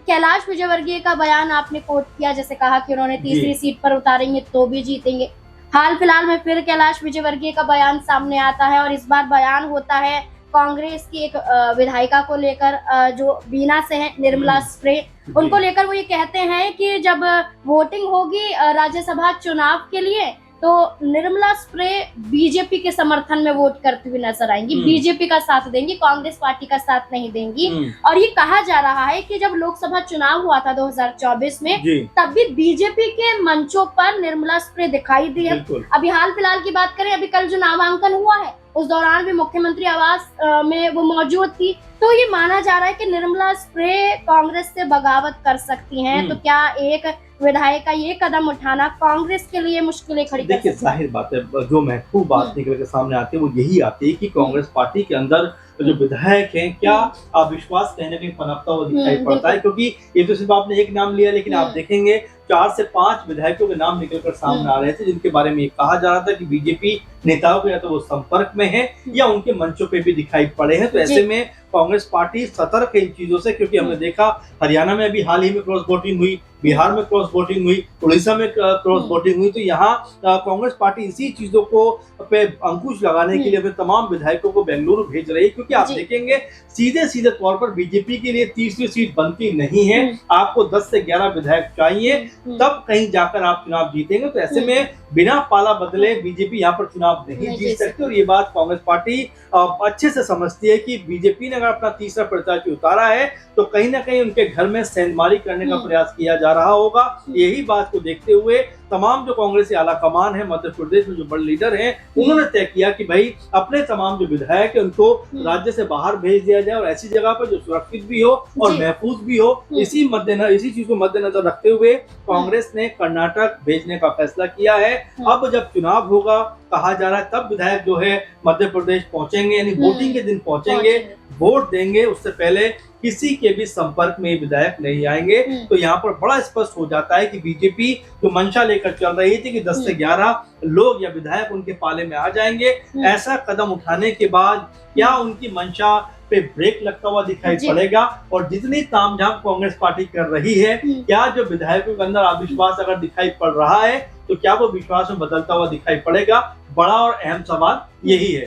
कैलाश विजयवर्गीय का बयान आपने कोट किया, जैसे कहा कि उन्होंने तीसरी सीट पर उतारेंगे तो भी जीतेंगे। हाल फिलहाल में फिर कैलाश विजयवर्गीय का बयान सामने आता है और इस बार बयान होता है कांग्रेस की एक विधायिका को लेकर, जो बीना से है, निर्मला स्प्रे, उनको लेकर। वो ये कहते हैं कि जब वोटिंग होगी राज्यसभा चुनाव के लिए तो निर्मला स्प्रे बीजेपी के समर्थन में वोट करती हुई नजर आएंगी, बीजेपी का साथ देंगी, कांग्रेस पार्टी का साथ नहीं देंगी। और ये कहा जा रहा है कि जब लोकसभा चुनाव हुआ था 2024 में, तब भी बीजेपी के मंचों पर निर्मला स्प्रे दिखाई दी है। अभी हाल फिलहाल की बात करें, अभी कल जो नामांकन हुआ है उस दौरान भी मुख्यमंत्री आवास में वो मौजूद थी। तो ये माना जा रहा है कि निर्मला स्प्रे कांग्रेस से बगावत कर सकती हैं। तो क्या एक विधायक का ये कदम उठाना कांग्रेस के लिए मुश्किलें खड़ी कर सकती है? देखिए, जाहिर बात है, जो महत्वपूर्ण बात निकल के सामने आती है वो यही आती है कि कांग्रेस पार्टी के अंदर जो विधायक हैं, क्या अविश्वास कहीं ना कहीं पनपता हुआ दिखाई पड़ता है। क्योंकि ये तो सिर्फ आपने एक नाम लिया, लेकिन आप देखेंगे 4 से 5 विधायकों के नाम निकलकर सामने आ रहे थे, जिनके बारे में ये कहा जा रहा था कि बीजेपी नेताओं के या तो वो संपर्क में है या उनके मंचों पे भी दिखाई पड़े हैं। तो ऐसे में कांग्रेस पार्टी सतर्क है इन चीजों से, क्योंकि हमने देखा हरियाणा में अभी हाल ही में क्रॉस वोटिंग हुई, बिहार में क्रॉस वोटिंग हुई, उड़ीसा में क्रॉस वोटिंग हुई। तो यहाँ कांग्रेस पार्टी इसी चीजों को पे अंकुश लगाने के लिए अपने तमाम विधायकों को बेंगलुरु भेज रही है। क्योंकि आप देखेंगे सीधे तौर पर बीजेपी के लिए तीसरी सीट बनती नहीं है, आपको 10 से 11 विधायक चाहिए, तब कहीं जाकर आप चुनाव जीतेंगे। तो ऐसे में बिना पाला बदले बीजेपी यहाँ पर चुनाव नहीं जीत सकती। और ये बात कांग्रेस पार्टी अच्छे से समझती है कि बीजेपी ने अगर अपना तीसरा प्रत्याशी उतारा है तो कहीं ना कहीं उनके घर में सेंधमारी करने का प्रयास किया जा रहा होगा। यही बात को देखते हुए तमाम जो कांग्रेस की आला कमान है मध्य प्रदेश में, जो बड़े लीडर हैं, उन्होंने तय किया कि भाई अपने तमाम जो विधायक है उनको राज्य से बाहर भेज दिया जाए और ऐसी जगह पर जो सुरक्षित भी हो और महफूज भी हो। इसी चीज को मद्देनजर रखते हुए कांग्रेस ने कर्नाटक भेजने का फैसला किया है। अब जब चुनाव होगा, कहा जा रहा है, तब विधायक जो है मध्य प्रदेश पहुंचेंगे, यानी वोटिंग के दिन पहुंचेंगे, वोट देंगे। उससे पहले किसी के भी संपर्क में विधायक नहीं आएंगे। तो यहाँ पर बड़ा स्पष्ट हो जाता है कि बीजेपी जो मंशा लेकर चल रही थी कि 10 से 11 लोग या विधायक उनके पाले में आ जाएंगे, ऐसा कदम उठाने के बाद क्या उनकी मंशा पे ब्रेक लगता हुआ दिखाई पड़ेगा? और जितनी तामझाम कांग्रेस पार्टी कर रही है, क्या जो विधायकों के अंदर अविश्वास अगर दिखाई पड़ रहा है तो क्या वो विश्वास में बदलता हुआ दिखाई पड़ेगा? बड़ा और अहम सवाल यही है।